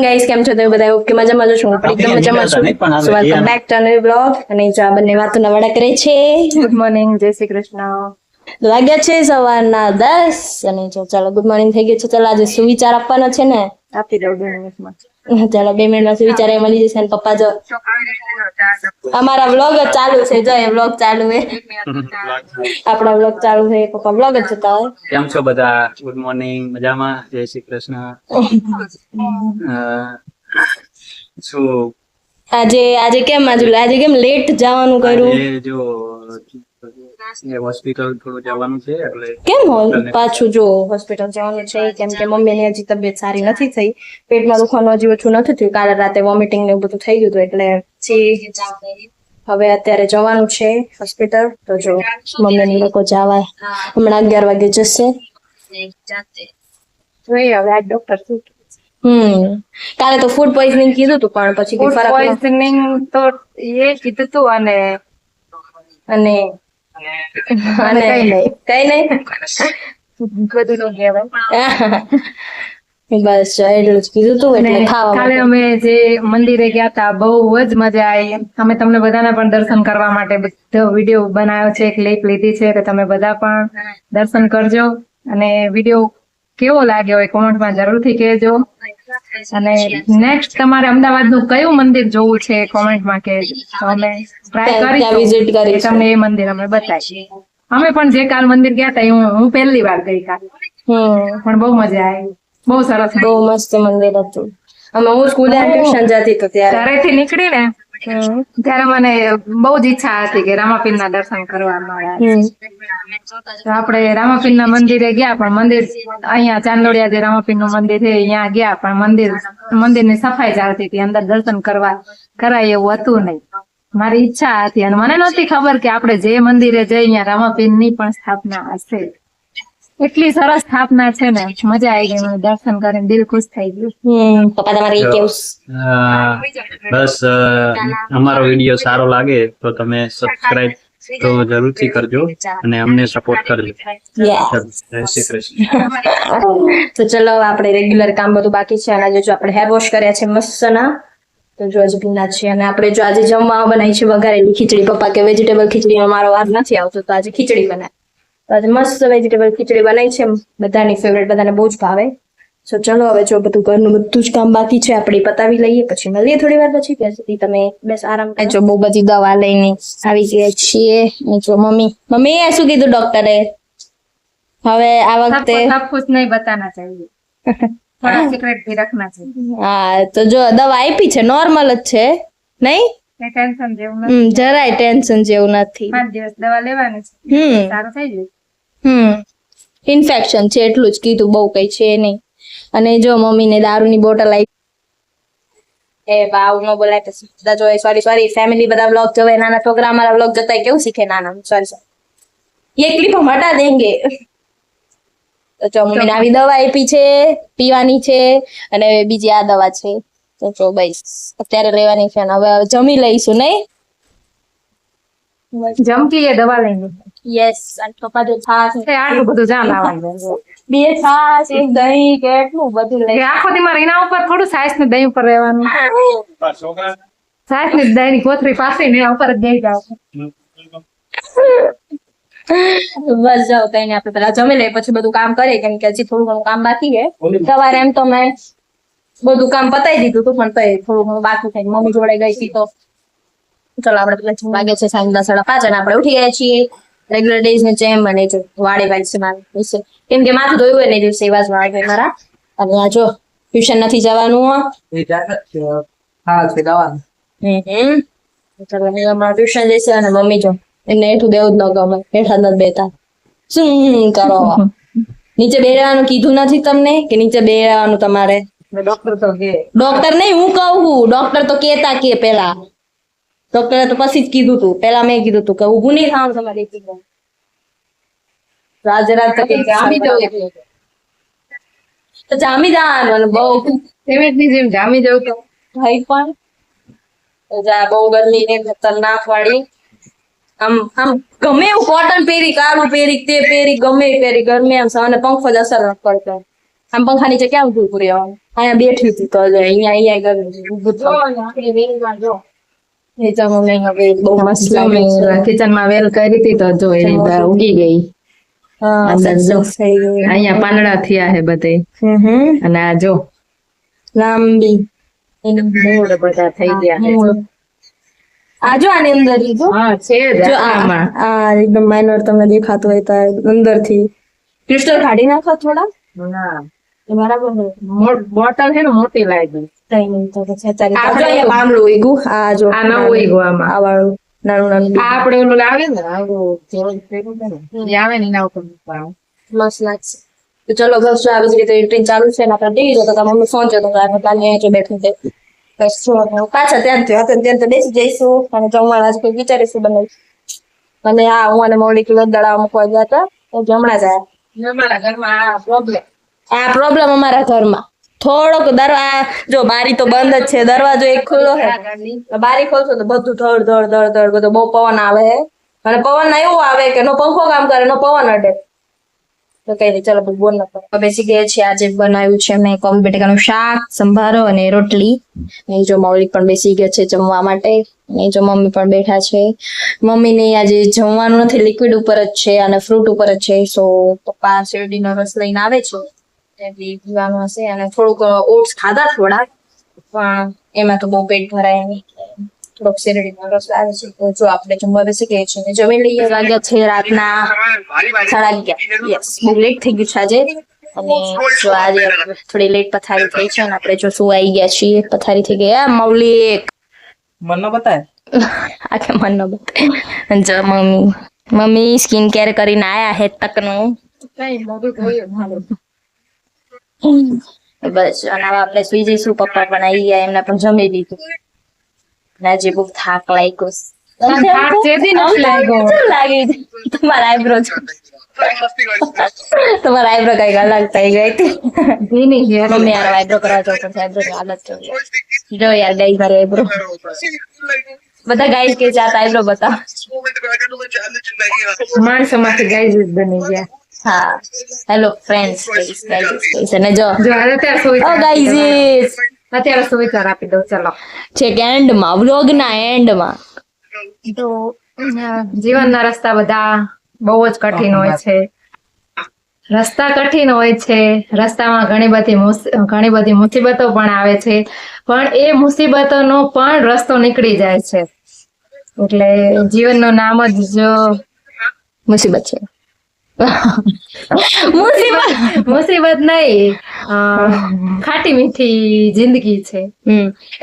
Guys, કેમ છો તમે બધા? ઓકે, મજામાં છો? હું પણ એકદમ મજામાં છું. સો welcome back to another blog. અને જો આ બંને વાતોના વડા કરે છે. ગુડ મોર્નિંગ, જય શ્રી કૃષ્ણ. વાગ્યા છે સવારના 10 અને જો ચાલો ગુડ મોર્નિંગ થઈ ગયું છે. ચાલો આજે સુવિચાર આપવાનો છે ને, આપી દઉં 2 મિનિટમાં. ચાલો 2 મિનિટમાં સુવિચાર એ મળી જશે. અને પપ્પા જો અમારા વ્લોગ જ ચાલુ છે. જો એ વ્લોગ ચાલુ છે, આપણા વ્લોગ ચાલુ છે. પપ્પા વ્લોગ જ જોતા હોય. કેમ છો બધા? Good morning. મજામાં? જય શ્રી કૃષ્ણ. શું આજે કેમ લેટ જવાનું કર્યું? આજે જો હોસ્પિટલ થોડું જવાનું છે એટલે કેમ પાછું જો હોસ્પિટલ જવાનું છે? કેમ કે મમ્મીની હજી તબિયત સારી નથી થઈ, પેટમાં દુખવાનું હજી ઓછું નથી થયું. કાલે રાતે વોમિટિંગ ને એવું બધું થઈ ગયું હતું, એટલે હવે અત્યારે જવાનું છે હોસ્પિટલ. તો જો મમ્મીની લોકો જવા હમણાં 11 વાગે જશે. જોઈએ હવે આ ડોક્ટર શું કહે છે. કાલે તો ફૂડ પોઈઝનિંગ કીધું હતું, પણ પછી કઈ ફૂડ ફરક પોઈઝનિંગ તો એ કીધું હતું અને અને કઈ નહીં બધું નું કહેવાય. બસ એટલું જ કીધું હતું. એટલે અને ખાવા કાલે અમે જે મંદિરે ગયા હતા, બહુ જ મજા આવી. અમે તમને બધાને પણ દર્શન કરવા માટે બધો વિડીયો બનાવ્યો છે, ક્લિપ લીધી છે, કે તમે બધા પણ દર્શન કરજો. અને વિડીયો કેવો લાગ્યો હોય કોમેન્ટમાં જરૂરથી કહેજો. અને નેક્સ્ટ તમારે અમદાવાદનું કયું મંદિર જોવું છે કોમેન્ટમાં કહેજો, તો અમે ટ્રાય ત્યાં visit કરીશું કે કરીશું. તમને એ મંદિર અમે બતાવીએ. અમે પણ જે કાલ મંદિર ગયા હતા હું પહેલી વાર ગઈ કાલ, પણ બહુ મજા આવી, બહુ સરસ. બહુ મસ્ત મંદિર હતું. અમે હું સ્કૂલે ટ્યુશન જતી તો ત્યારે ઘરેથી નીકળી ને ત્યારે મને બહુ જ ઈચ્છા હતી કે રામાપીરના દર્શન કરવા મળે. તો આપણે રામાપીરના મંદિરે ગયા, પણ મંદિર અહીંયા ચાંદોડિયા જે રામાપીરનું મંદિર છે અહીંયા ગયા, પણ મંદિરની સફાઈ ચાલતી હતી, અંદર દર્શન કરાય એવું હતું નહીં. મારી ઈચ્છા હતી અને મને નહોતી ખબર કે આપણે જે મંદિરે જઈ અહીંયા રામાપીરની પણ સ્થાપના હશે. એટલી સરસ સ્થાપના છે ને, મજા આવી ગઈ. મને દર્શન કરીને દિલ ખુશ થઈ ગયું. પપ્પા તમારે એ કેવું? બસ અમારો વિડીયો સારો લાગે તો તમે સબસ્ક્રાઇબ તો જરૂરથી કરજો અને અમને સપોર્ટ કરજો. જય શ્રી કૃષ્ણ. તો ચલો આપણે રેગ્યુલર કામ બધું બાકી છે. અને આજે જો આપણે હેર વોશ કર્યા છે મસ્ત ના, તો જો હજી ભીના છે. અને આપણે જો આજે જમવા બનાવી છે વઘારેલી ખીચડી. પપ્પા કે વેજીટેબલ ખીચડીનો મારો વાર નથી આવતો, તો આજે ખીચડી બનાવી. તો આજે મસ્ત વેજીટેબલ ખીચડી બનાવી છે, બધાની ફેવરેટ, બધાને બહુ જ ભાવે. તો ચલો હવે જો બધું ઘરનું બધું જ કામ બાકી છે આપણે પતાવી લઈએ, પછી મળીએ થોડી વાર પછી. ત્યાં સુધી તમે બસ આરામ કરો. જો બહુ બધી દવા લઈને આવી ગયા છીએ. જો મમ્મી શું કીધું ડોક્ટરે? હવે આ વખતે सब कुछ नहीं बताना चाहिए, थोड़ा सीक्रेट भी रखना चाहिए. હા, તો જો દવા આપી છે, નોર્મલ જ છે, નહીં કઈ ટેન્શન જેવું નથી. જરાય ટેન્શન જેવું નથી. 5 દિવસ દવા લેવાની છે, સારું થઈ જશે. ઇન્ફેક્શન છે એટલું જ કીધું, બહુ કઈ છે નહીં. અને જો મમ્મીને દારૂની બોટલ આવી. એ બાવ નો બોલાય પછી બધા જોવે. સોરી ફેમિલી બધા વ્લોગ જોવે. નાના છોકરા અમારા વ્લોગ જોતા કેવું શીખે? નાના સોરી ये क्लिप हम हटा देंगे. તો જો મમ્મીને આવી દવા આપી છે, પીવાની છે. અને બીજી આ દવા છે, તો જો બસ અત્યારે લેવાની છે. અને હવે જમી લઈશું, નહીં? જમકી એ દવા લઈને યસ. અને પપ્પા જો છાશ આટલું બધું જામ લાવવાનું. 2 છાશ 1 દહીં કેટલું બધું લઈ. આખો દી મારે એના ઉપર થોડું સાઈસ ને દહીં ઉપર રહેવાનું. સાઈસ ને દહીં ની કોથળી પાથરીને એના ઉપર જ દઈ જાવ. બસ જાઓ, કઈ નહીં. આપણે પેલા જમી લઈએ પછી બધું કામ કરીએ, કેમ કે હજી થોડું ઘણું કામ બાકી છે. સવારે એમ તો મેં બધું કામ પતાવી દીધું હતું, પણ તોય થોડું ઘણું બાકી થાય. મમ્મી જોડે ગઈ હતી તો ચલો આપણે પેલા વાગે છે 5:30 અને આપણે ઉઠી ગયા છીએ રેગ્યુલર ડેઝ ને જેમ. અને જો વાડે વાય છે મારું વિશે, કેમ કે માથું ધોયું હોય ને દિવસે એવા જ વાળ હોય મારા. અને આ જો ટ્યુશન નથી જવાનું. ચલો હમણાં ટ્યુશન જશે. અને મમ્મી જો એને એટલું દેવું જ ન ગમે, હેઠા નથી બેતા. શું કરો? નીચે બેસવાનું કીધું નથી તમને કે નીચે બેસવાનું તમારે? ડોક્ટર તો કે ડોક્ટર નહીં, હું કહું. ડોક્ટર તો કેતા કે પેલા ડોક્ટરે તો પછી જ કીધું તું. પેલા મેં કીધું તું કે ઊભું નહીં થવાનું તમારે. રાત તો કે જામી જવું, તો જામી જવાનું. અને બહુ પેમેન્ટની જેમ જામી જવું તો ભાઈ પણ બહુ ગરમી ને ખતરનાક વાળી. આમ ગમે એવું કોટન પહેરી, કાળું પહેરી, તે પહેરી, ગમે એ પહેરી, ગરમી આમ અને પંખો જ અસર નથી પડતો. આમ પંખા નીચે ક્યાં ઊભું રહેવાનું? અહીંયા બેઠી હતી તો જો અહીંયા ગરમી ઊભું થવાનું. એ તો મમ્મી અહીંયા વેલ બહુ મસ્ત લાગે છે. કિચન માં વેલ કરી હતી તો જો એ ઉગી ગઈ. હા, અંદર જો. success થઈ ગઈ. અહીંયા પાંદડા થયા છે બધે. અને આ જો લાંબી એનું મૂળ બધા થઈ ગયા છે. મૂળ. આ જો આની અંદર લીધું હા છે જ જો આમાં. આ એકદમ માઇનર તમને દેખાતું હોય તો અંદર થી ક્રિસ્ટલ કાઢી નાખો થોડા ના એ બરાબર ને? બોટલ છે ને મોટી લાગી. કઈ નહીં તો પછી અત્યારે આ તો જો અહીંયા પાંદડું ઉગ્યું. આ જો આ નવું ઉગ્યું આમાં. આ વાળું નાનું નાનું આ આપણે ઓલું લાવે ને આવડું જેવું પેલું છે ને, એ આવે ને એના ઉપર મૂકવાનું. મસ્ત લાગશે. તો ચલો બસ જો આવી જ રીતે ટ્રેન ચાલુ છે ને આપણે ટીવી જોતા હતા. મમ્મી ફોન જોતો હતો આપણે પ્લાન અહીંયા બેઠું છે. બસ જો હવે પાછા ત્યાં તો બેસી જઈશું અને જમવાનું આજે કોઈ વિચારીશું બનાવીશું. અને આ હું અને મૌલિક દડાવા મૂકવા ગયા હતા તો હમણાં જ આવ્યા. અમારા ઘરમાં આ પ્રોબ્લેમ. આ પ્રોબ્લેમ અમારા ઘરમાં થોડોક જો બારી તો બંધ જ છે, દરવાજો એક ખુલ્લો છે. બારી ખોલશો તો બધું ધડ ધડ ધડ ધડ બધું બહુ પવન આવે અને પવન એવું આવે કે નો પંખો કામ કરે નો પવન અડે. તો કઈ નહીં ચલો બોલ ન કરો. બેસી ગયા છીએ. આજે બનાવ્યું છે મેં કોબી બટેકાનું શાક, સંભારો અને રોટલી. ને જો મૌલિક પણ બેસી ગયા છે જમવા માટે. ને જો મમ્મી પણ બેઠા છે. મમ્મીને આજે જમવાનું નથી, લિક્વિડ ઉપર જ છે અને ફ્રૂટ ઉપર જ છે. સો પપ્પા શેરડીનો રસ લઈને આવે છે એટલે પીવાનું હશે. અને થોડુંક ઓટ્સ ખાધા થોડા પણ એમાં તો બહુ પેટ ભરાય નહીં. થોડોક શેરડીનો રસ આવે છે. તો જો આપણે જમવા બેસી ગયા છીએ. જમી લઈએ. વાગ્યા છે રાતના 11:30. યસ, બહુ લેટ થઈ ગયું છે આજે. અને જો આજે થોડી લેટ પથારી થઈ છે અને આપણે જો સુવાઈ ગયા છીએ. પથારી થઈ ગઈ. મૌલિક मन न बताए આખે મન ન બતાય. જો મમ્મી સ્કિન કેર કરીને આયા હે તકનું. કઈ મોઢું ધોયું. બસ અને હવે આપણે સુઈ જઈશું. પપ્પા પણ આવી ગયા, એમને પણ જમી લીધું. આજે બહુ થાક લાગ્યો. થાક જેદી નથી લાગ્યો. શું લાગી તમારા આઈબ્રો તમારા આઈબ્રો કઈક અલગ થઈ ગઈ હતી. ભીની છે એટલે. મમ્મી યાર આઈબ્રો કરવા જવું પડશે. આઈબ્રો ની હાલત જો યાર ગઈ મારી આઈબ્રો. બધા ગાઈસ કે છે આ આઈબ્રો બતાવ. માણસોમાંથી ગાઈઝ જ બની ગયા. હા હેલો ફ્રેન્ડ્સ અને જો જો અત્યારે શું ઓ ગાઈઝ અત્યારે શું વિચાર આપી દઉં. ચલો છે કે એન્ડમાં વ્લોગ ના એન્ડમાં તો જીવનના રસ્તા બધા બહુ જ કઠિન હોય છે. રસ્તા કઠિન હોય છે. રસ્તામાં ઘણી બધી મુસીબતો પણ આવે છે, પણ એ મુસીબતોનો પણ રસ્તો નીકળી જાય છે. એટલે જીવનનું નામ જ જો મુસીબત છે. મુસીબત નહીં, ખાટી મીઠી જિંદગી છે.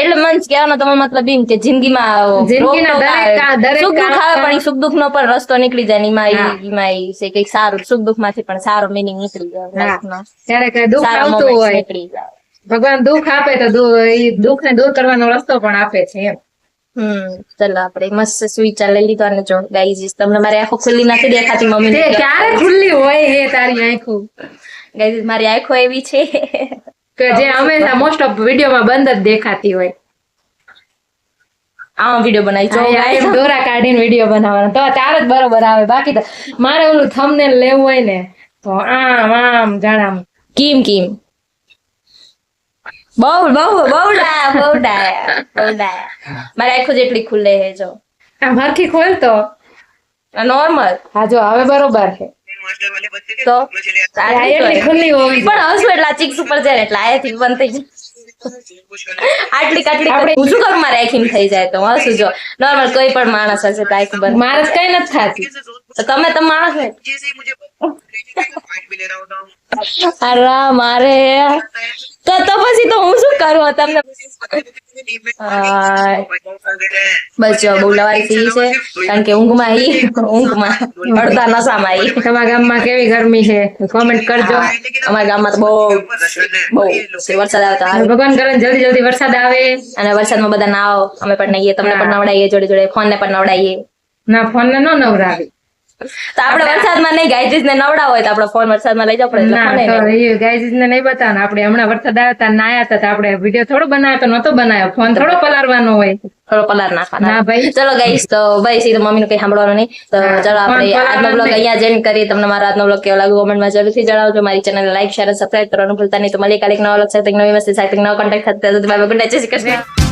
એટલે મન કહેવાનો તમે મતલબ એમ કે જિંદગીમાં જિંદગીના દરેક સુખ દુઃખ આવે પણ સુખ દુઃખ નો પણ રસ્તો નીકળી જાય. એમાં છે કઈક સારું સુખ દુઃખ માંથી પણ સારો મિનિંગ નીકળી જાય. ત્યારે કઈ દુઃખ સારા આવતું moments હોય, નીકળી જાય. ભગવાન દુઃખ આપે તો એ દુઃખ ને દૂર કરવાનો રસ્તો પણ આપે છે એમ. ચલો આપણે મસ્ત સ્વીચર લઈ લીધો. અને જો ગાઈઝ તમને મારી આંખો ખુલ્લી નથી દેખાતી. મમ્મી તે ક્યારે ખુલ્લી હોય હે તારી આંખો? ગાઈઝ મારી આંખો એવી છે કે જે હંમેશા મોસ્ટ ઓફ વિડીયોમાં બંધ જ દેખાતી હોય. આમાં વિડીયો બનાવી જો એમ દોરા કાઢીને વિડીયો બનાવવાનો તો તાર જ બરોબર આવે. બાકી તો મારે ઓલું થંબનેલ લેવું હોય ને તો આમ જાણામ કેમ બહુ ડાયા મારી આંખો જેટલી ખુલ્લે છે જો આમ હરખી ખોલતો નોર્મલ. હા જો હવે બરોબર છે. તો એટલી ખુલ્લી હોવી પણ હસું એટલે આ ચીક્સ ઉપર જાય ને એટલે આયાથી બંધ થઈ જાય. આટલી હું શું કરું મારે આંખી થઈ જાય તો હસું. જો નોર્મલ કોઈ પણ માણસ હશે તો આંખ બંધ. મારે કઈ નથી થતી. તો તમે માણસ ને અરે મારે તો પછી તો હું શું કરું તમને. બસ જો બહુ લવારી થઈ છે કારણ કે ઊંઘમાં અડધા નશામાં તમારા ગામમાં કેવી ગરમી છે કોમેન્ટ કરજો. અમારા ગામમાં તો બહુ વરસાદ આવતા ભગવાન કરે જલ્દી વરસાદ આવે અને વરસાદમાં બધા નાવો. અમે પણ નહીએ, તમને પણ નવડાવીએ, જોડે જોડે ફોન ને પણ નવડાવીએ. ના ફોન ને ન નવરાવી. તો આપણે વરસાદમાં નહીં ગાઈજીસ ને નવડા હોય તો આપણો ફોન વરસાદમાં લઈ જાવ પડે એટલે ના ફોને તો નહીં. એ ગાઈઝ ને નહીં બતાવવાનું. આપણે હમણાં વરસાદ આવ્યા હતા નાયા હતા તો આપણે વિડીયો થોડો બનાવ્યો તો નતો બનાવ્યો. ફોન થોડો પલાળવાનો હોય. થોડો પલાર નાખવાનો. ના ભાઈ. ચલો ગાઈસ તો ભાઈ સીધું મમ્મીનું કઈ સાંભળવાનું નહીં તો ચલો આપણે ફોન આજનો બ્લોગ અહીંયા જેન કરીએ. તમને મારો આજનો બ્લોગ કેવો લાગ્યો કોમેન્ટમાં જરૂરથી જણાવજો. મારી ચેનલ લાઈક શેર સબસ્ક્રાઇબ કરવાનું ભૂલતા નહીં. તો મળીએ કાલે એક નવા બ્લોગ સાથે એક નવી મસ્તી સાથે એક નવો કોન્ટેક્ટ સાથે. બાય બાય, ગુડ નાઇટ, જય શ્રી કૃષ્ણ.